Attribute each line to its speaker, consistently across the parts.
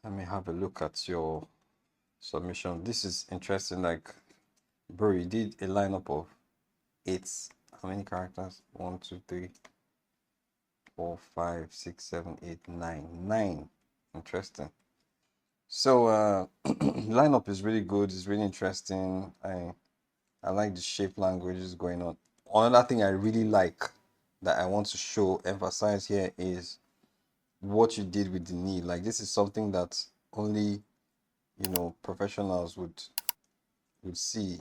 Speaker 1: Let me have a look at your submission. This is interesting. Like, bro, you did a lineup of 8. How many characters? 1, 2, 3, 4, 5, 6, 7, 8, 9. 9. Interesting. So lineup is really good. It's really interesting. I like the shape languages going on. Another thing I really like that I want to emphasize here is what you did with the knee. Like, this is something that only professionals would see,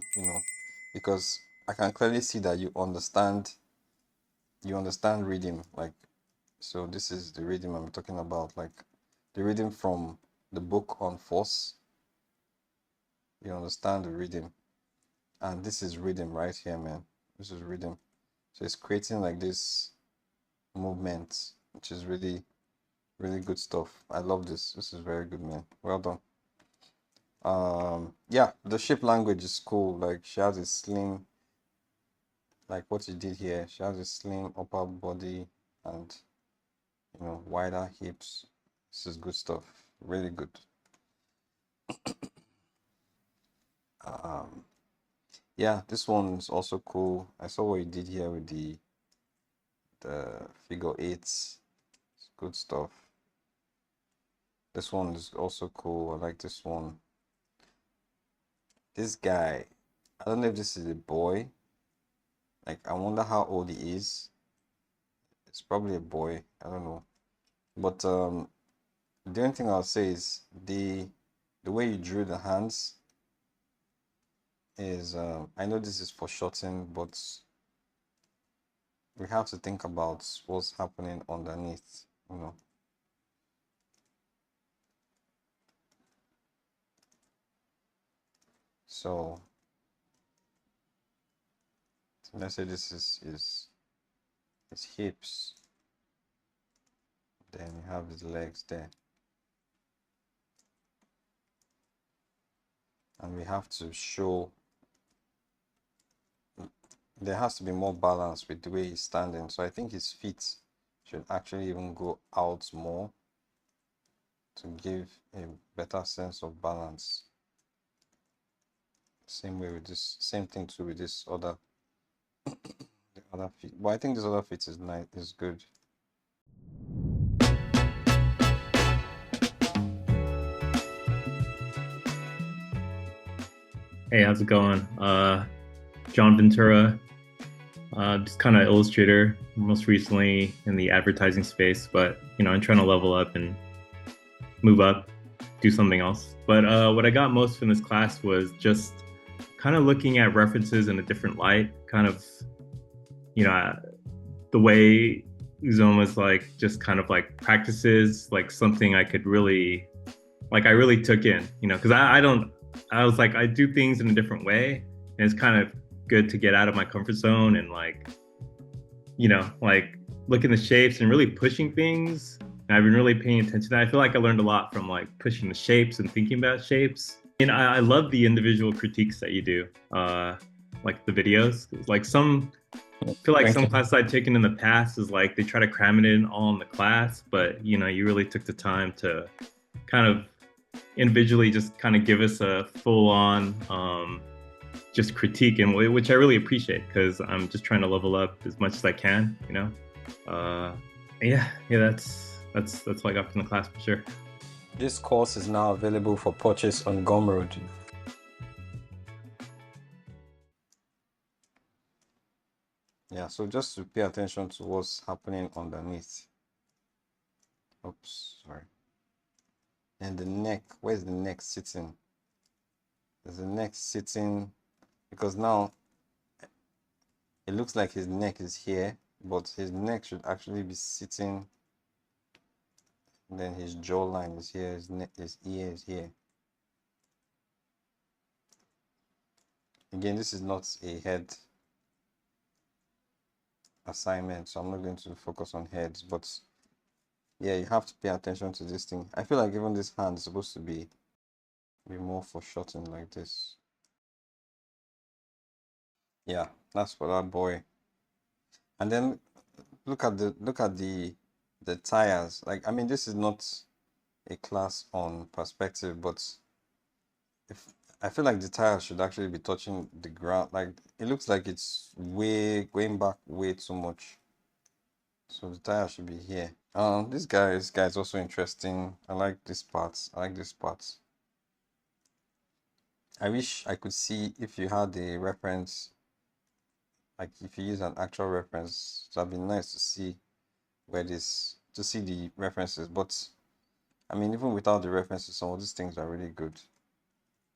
Speaker 1: because I can clearly see that you understand reading. Like, so this is the reading I'm talking about, like the reading from the book on force. You understand the reading, and this is reading right here, man. This is reading. So it's creating like this movement, which is really, really good stuff. I love this. This is very good, man. Well done. Yeah, the shape language is cool. Like, she has a slim, like what you did here. She has a slim upper body and wider hips. This is good stuff. Really good. Um, yeah, this one's also cool. I saw what you did here with the figure eights. It's good stuff. This one is also cool. I like this one. This guy, I don't know if this is a boy. Like, I wonder how old he is. It's probably a boy. I don't know. But the only thing I'll say is the way you drew the hands is I know this is foreshortening, but we have to think about what's happening underneath, So let's say this is his hips, then you have his legs there, and we have to show there has to be more balance with the way he's standing. So I think his feet should actually even go out more to give a better sense of balance. Same way with this, same thing too with this other the other feet. But I think this other feet is nice, is good.
Speaker 2: Hey, how's it going? John Ventura, just kind of illustrator, most recently in the advertising space, but I'm trying to level up and move up, do something else. But what I got most from this class was just kind of looking at references in a different light, kind of, the way Uzoma's like just kind of like practices, like something I could really, like I really took in, because I was like, I do things in a different way. And it's kind of good to get out of my comfort zone and like, like looking the shapes and really pushing things. And I've been really paying attention. I feel like I learned a lot from like pushing the shapes and thinking about shapes. And I love the individual critiques that you do, like the videos. Like I feel like some classes I've taken in the past is like they try to cram it in all in the class, but you really took the time to kind of individually just kind of give us a full on just critique, and which I really appreciate because I'm just trying to level up as much as I can, yeah, that's what I got from the class for sure.
Speaker 1: This course is now available for purchase on Gumroad. Yeah, so just to pay attention to what's happening underneath. Oops, sorry. And the neck, where's the neck sitting? Is the neck sitting? Because now it looks like his neck is here, but his neck should actually be sitting. And then his jawline is here, his ear is here. Again, this is not a head assignment, so I'm not going to focus on heads, but yeah, you have to pay attention to this thing. I feel like even this hand is supposed to be more foreshortened like this. Yeah, that's for that boy. And then look at the tires. Like, I mean, this is not a class on perspective, but if I feel like the tire should actually be touching the ground, like it looks like it's way going back way too much. So the tire should be here. This guy is also interesting. I like this part. I like this part. I wish I could see if you had a reference, like if you use an actual reference. So it'd be nice to see where this to see the references. But I mean, even without the references, some of these things are really good.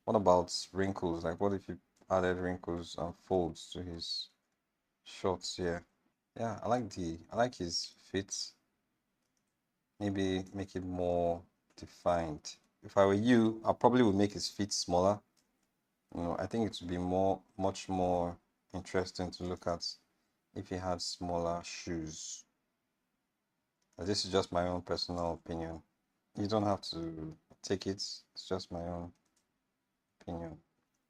Speaker 1: What about wrinkles? Like, what if you added wrinkles and folds to his shorts here? Yeah, I like his fit. Maybe make it more defined. If I were you, I probably would make his feet smaller. You know, I think it would be much more interesting to look at if he had smaller shoes. But this is just my own personal opinion. You don't have to take it. It's just my own opinion.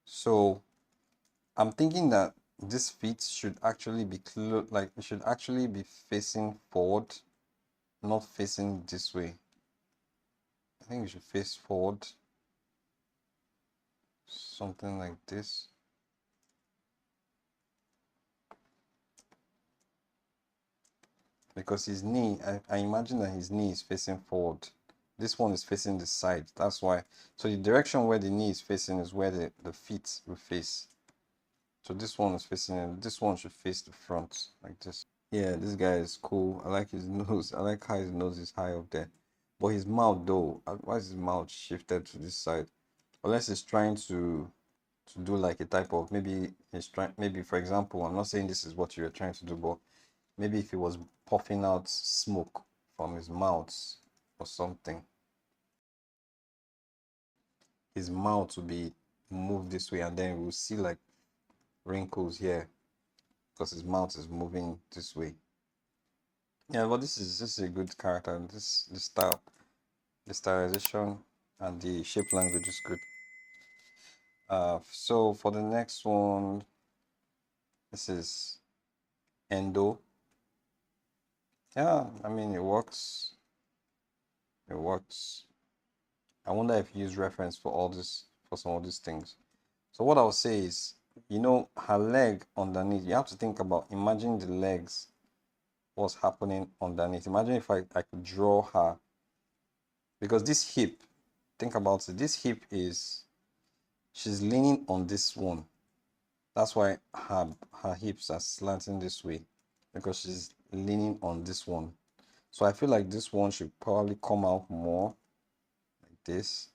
Speaker 1: So I'm thinking that this feet should actually be like it should actually be facing forward, not facing this way. I think it should face forward, something like this. Because his knee, I imagine that his knee is facing forward. This one is facing the side. That's why. So the direction where the knee is facing is where the feet will face. So this one is facing, and this one should face the front like this. Yeah, this guy is cool. I like his nose. I like how his nose is high up there. But his mouth though, why is his mouth shifted to this side? Unless he's trying to do like a type of, maybe he's trying, maybe for example, I'm not saying this is what you're trying to do, but maybe if he was puffing out smoke from his mouth or something, his mouth will be moved this way, and then we'll see like wrinkles here because his mouth is moving this way. Yeah, but this is a good character. The style, the stylization, and the shape language is good. So for the next one, this is Endo. Yeah, I mean it works. It works. I wonder if you use reference for all this for some of these things. So what I'll say is, you know, her leg underneath, you have to think about, imagine the legs, what's happening underneath. Imagine if I could draw her, because this hip, think about it, this hip is, she's leaning on this one. That's why her hips are slanting this way, because she's leaning on this one. So I feel like this one should probably come out more like this.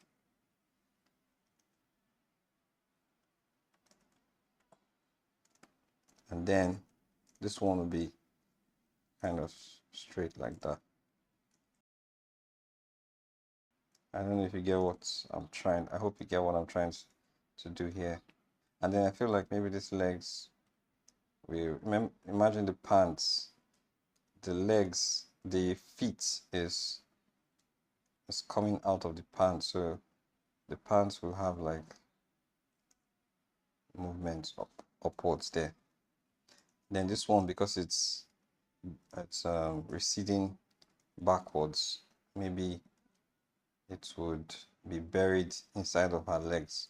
Speaker 1: And then this one will be kind of straight like that. I don't know if you get what I'm trying. I hope you get what I'm trying to do here. And then I feel like maybe these legs, we imagine the pants, the legs, the feet is coming out of the pants. So the pants will have like movements upwards there. Then this one, because it's receding backwards, maybe it would be buried inside of her legs.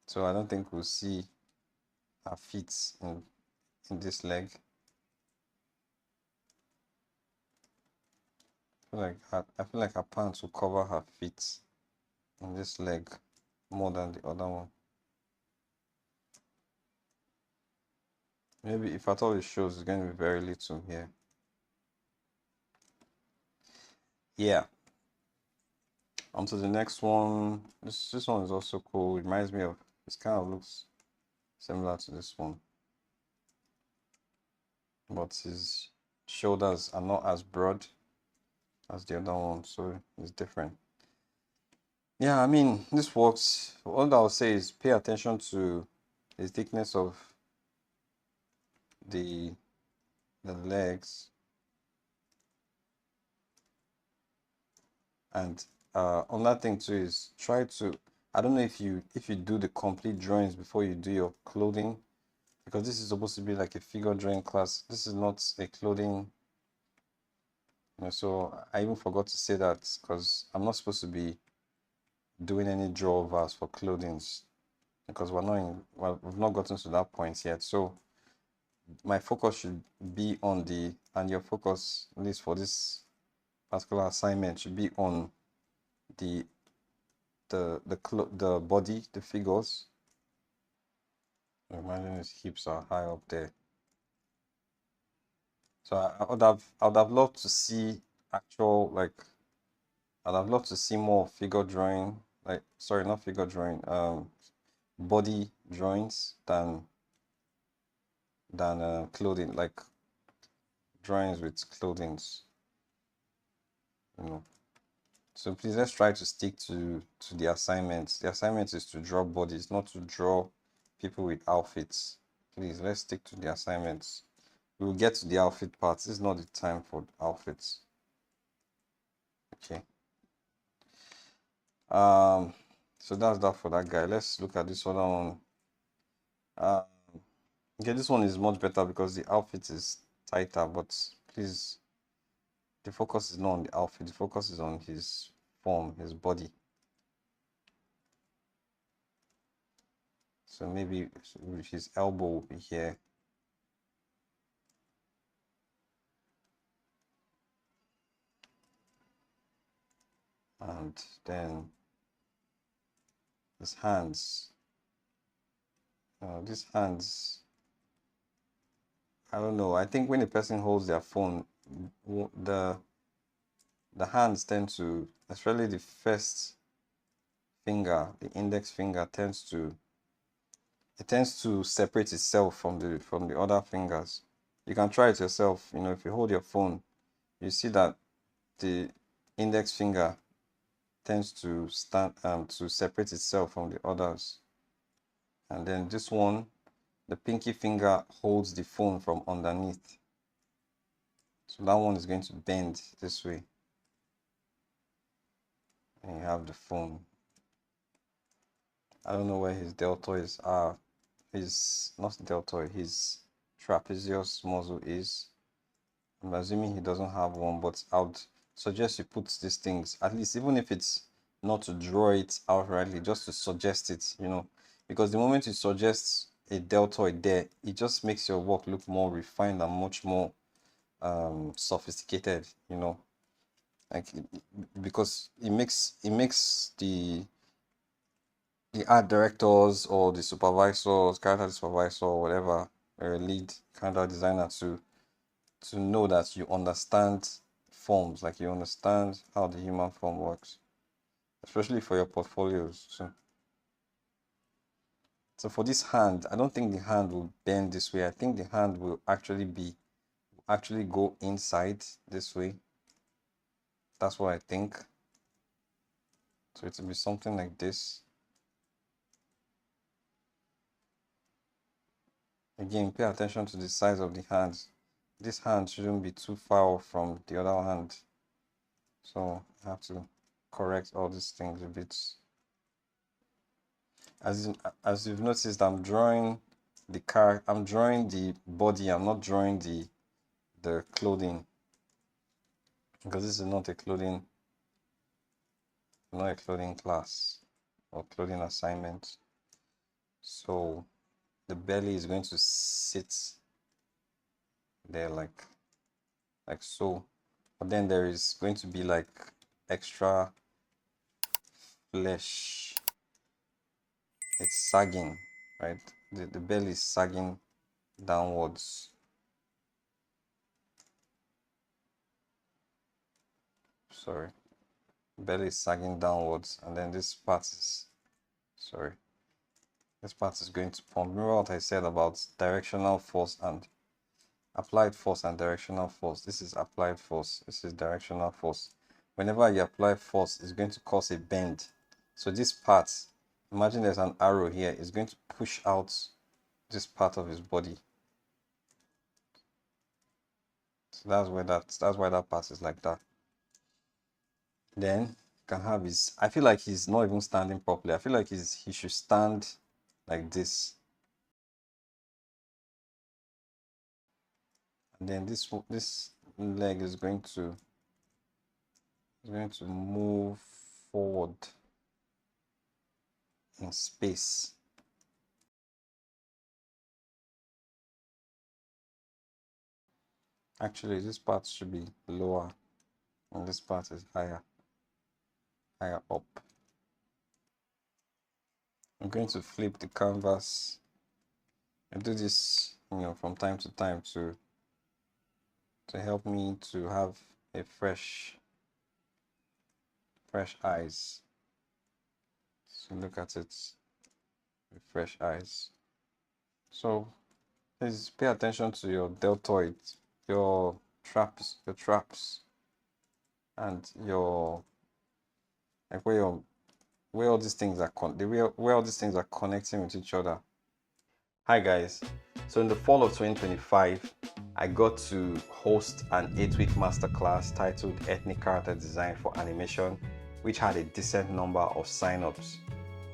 Speaker 1: So I don't think we'll see her feet in this leg. I feel like her pants will cover her feet in this leg more than the other one. Maybe if at all it shows, it's going to be very little here. Yeah. On to the next one. This one is also cool. It reminds me of, this kind of looks similar to this one, but his shoulders are not as broad as the other one, so it's different. Yeah, I mean, this works. All I'll say is pay attention to the thickness of the legs, and another thing too is try to, I don't know if you do the complete drawings before you do your clothing, because this is supposed to be like a figure drawing class. This is not a clothing So I even forgot to say that because I'm not supposed to be doing any drawovers for clothing because we've not gotten to that point yet. So my focus should be on and your focus, at least for this particular assignment, should be on the the body, the figures. Imagine his hips are high up there. So I would have loved to see actual, like, I'd have loved to see more figure drawing, like, sorry, not figure drawing, body drawings than clothing, like drawings with clothings, you know. So please, let's try to stick to the assignments. The assignment is to draw bodies, not to draw people with outfits. Please, let's stick to the assignments. We will get to the outfit part. This is not the time for outfits. Okay. So that's that for that guy. Let's look at this other one. Okay, this one is much better because the outfit is tighter, but please, the focus is not on the outfit. The focus is on his form, his body. So maybe his elbow will be here. And then his hands. These hands, I don't know. I think when a person holds their phone, the hands tend to, especially the first finger, the index finger tends to separate itself from the other fingers. You can try it yourself. If you hold your phone, you see that the index finger tends to separate itself from the others. And then this one, the pinky finger holds the phone from underneath. So that one is going to bend this way. And you have the phone. I don't know where his deltoids are. His, not deltoid, his trapezius muscle is. I'm assuming he doesn't have one, but I would suggest you put these things, at least, even if it's not to draw it outrightly, just to suggest it, because the moment you suggest a deltoid there, it just makes your work look more refined and much more sophisticated, like, because it makes the art directors or the supervisors, character supervisor, or whatever, lead character designer to know that you understand forms, like you understand how the human form works, especially for your portfolios. So for this hand, I don't think the hand will bend this way. I think the hand will actually go inside this way. That's what I think. So it will be something like this. Again, pay attention to the size of the hands. This hand shouldn't be too far off from the other hand. So I have to correct all these things a bit. As you've noticed, I'm drawing the car. I'm drawing the body. I'm not drawing the clothing, because this is not a clothing class or clothing assignment. So the belly is going to sit there like so, but then there is going to be like extra flesh. It's sagging, right? The belly is sagging downwards. Sorry, belly is sagging downwards, and then this part is, sorry, this part is going to pump. Remember what I said about directional force and applied force and directional force? This is applied force, this is directional force. Whenever you apply force, it's going to cause a bend. So this part, imagine there's an arrow here, it's going to push out this part of his body. So that's why that part is like that. Then you can have his, I feel like he's not even standing properly. I feel like he should stand like this. And then this leg is going to is going to move forward in space. Actually, this part should be lower and this part is higher up. I'm going to flip the canvas and do this, from time to time to help me to have a fresh eyes. So look at it with fresh eyes. So please pay attention to your deltoid, your traps, and your like where all these things are where all these things are connecting with each other. Hi guys. So in the fall of 2025, I got to host an 8-week masterclass titled Ethnic Character Design for Animation, which had a decent number of signups.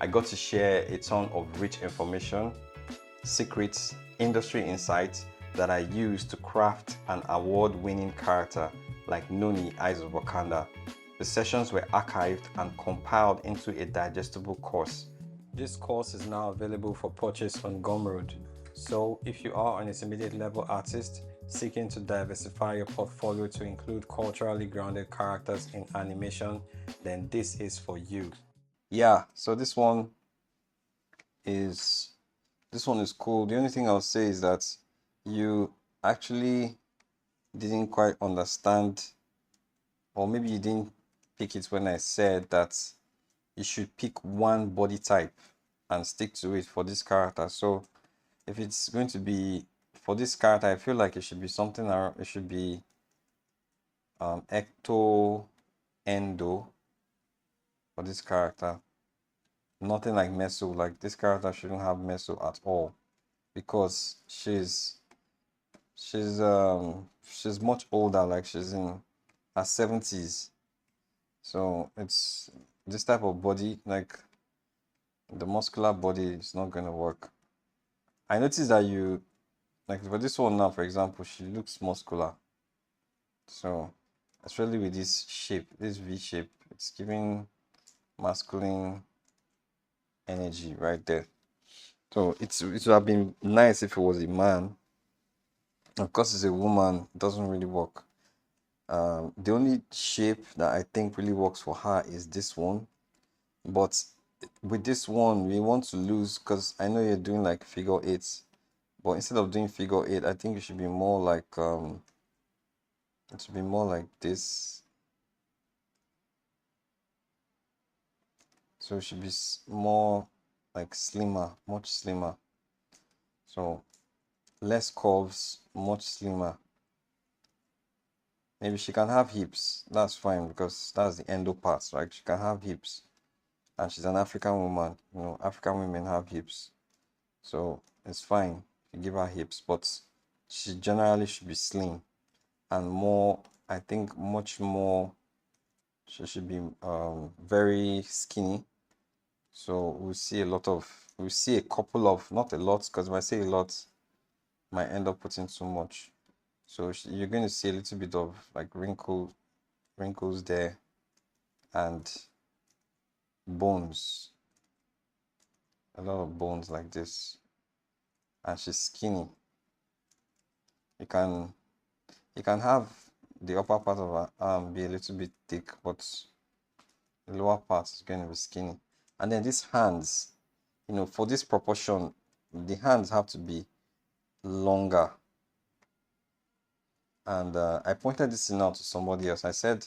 Speaker 1: I got to share a ton of rich information, secrets, industry insights that I used to craft an award-winning character like Noni, Eyes of Wakanda. The sessions were archived and compiled into a digestible course. This course is now available for purchase on Gumroad. So if you are an intermediate level artist seeking to diversify your portfolio to include culturally grounded characters in animation, then this is for you. Yeah, so this one is cool. The only thing I'll say is that you actually didn't quite understand, or maybe you didn't pick it when I said that you should pick one body type and stick to it for this character. So if it's going to be for this character, I feel like it should be something around, it should be ecto endo for this character. Nothing like meso. Like this character shouldn't have meso at all, because she's much older, like she's in her 70s. So it's this type of body, like the muscular body is not gonna work. I noticed that you, like for this one now, for example, she looks muscular. So especially with this shape, this V shape, it's giving masculine energy right there. So it would have been nice if it was a man. Of course, it's a woman, it doesn't really work. The only shape that I think really works for her is this one. But with this one, we want to lose, because I know you're doing like figure eights. But instead of doing figure eight, I think it should be more like it should be more like this. So it should be more like slimmer, much slimmer. So less curves, much slimmer. Maybe she can have hips. That's fine, because that's the endo part, right? She can have hips. And she's an African woman. African women have hips. So it's fine if you give her hips, but she generally should be slim and more, I think much more, she should be very skinny. So we'll see a couple of, not a lot, because if I say a lot, might end up putting too much. So you're going to see a little bit of like wrinkles there, and bones, a lot of bones like this. And she's skinny. You can have the upper part of her arm be a little bit thick, but the lower part is going to be skinny. And then these hands, for this proportion, the hands have to be longer. And I pointed this out to somebody else. I said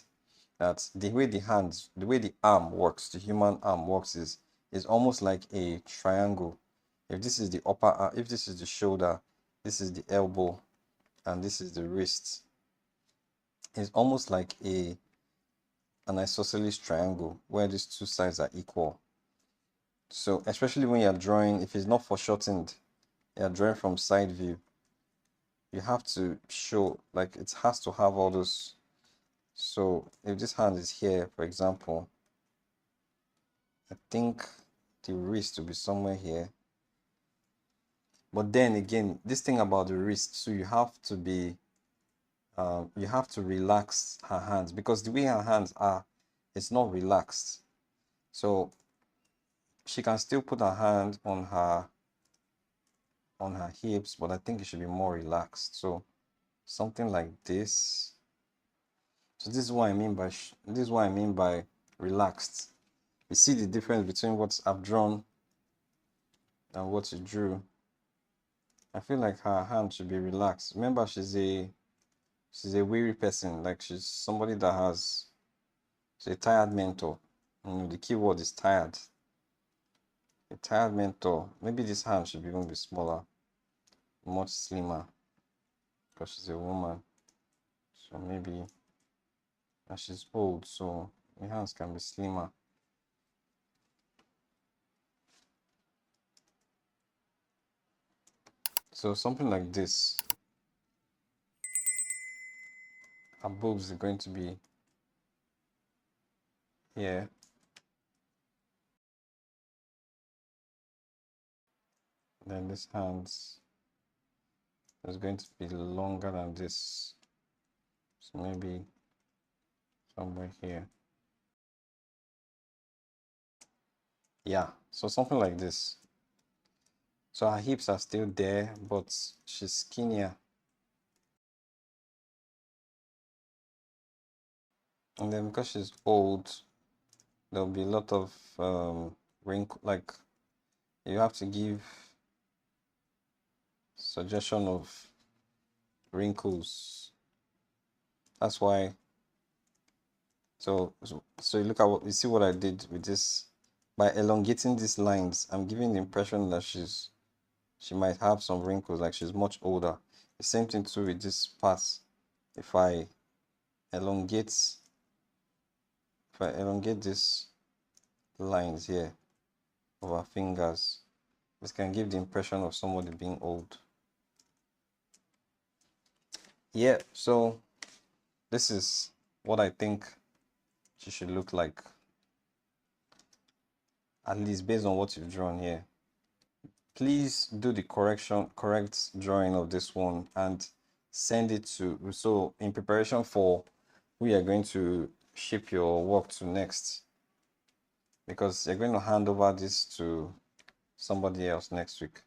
Speaker 1: that the way the arm works, the human arm works, is almost like a triangle. If this is the upper arm, if this is the shoulder, this is the elbow, and this is the wrist, it's almost like an isosceles triangle where these two sides are equal. So especially when you're drawing, if it's not foreshortened, you're drawing from side view, you have to show, like it has to have all those. So if this hand is here, for example, I think the wrist will be somewhere here. But then again, this thing about the wrist, so you have to relax her hands, because the way her hands are, it's not relaxed. So she can still put her hand on her hips, but I think it should be more relaxed. So something like this. So this is what I mean by relaxed. You see the difference between what I've drawn and what you drew. I feel like her hand should be relaxed. Remember, she's a weary person. Like she's somebody that has, she's a tired mentor. The key word is tired. A tired mentor. Maybe this hand should even be smaller, much slimmer, because she's a woman. So maybe, and she's old, so the hands can be slimmer. So something like this. Her boobs are going to be here. Then this hands is going to be longer than this. So maybe somewhere here. Yeah, so something like this. So her hips are still there, but she's skinnier. And then because she's old, there'll be a lot of wrinkle, like you have to give suggestion of wrinkles. That's why. So you look at what you see what I did with this. By elongating these lines, I'm giving the impression that she might have some wrinkles, like she's much older. The same thing too with this part. If I elongate these lines here of our fingers, this can give the impression of somebody being old. Yeah, so this is what I think she should look like, at least based on what you've drawn here. Please do the correct drawing of this one and send it to, so in preparation for who you're going to ship your work to next, because you're going to hand over this to somebody else next week.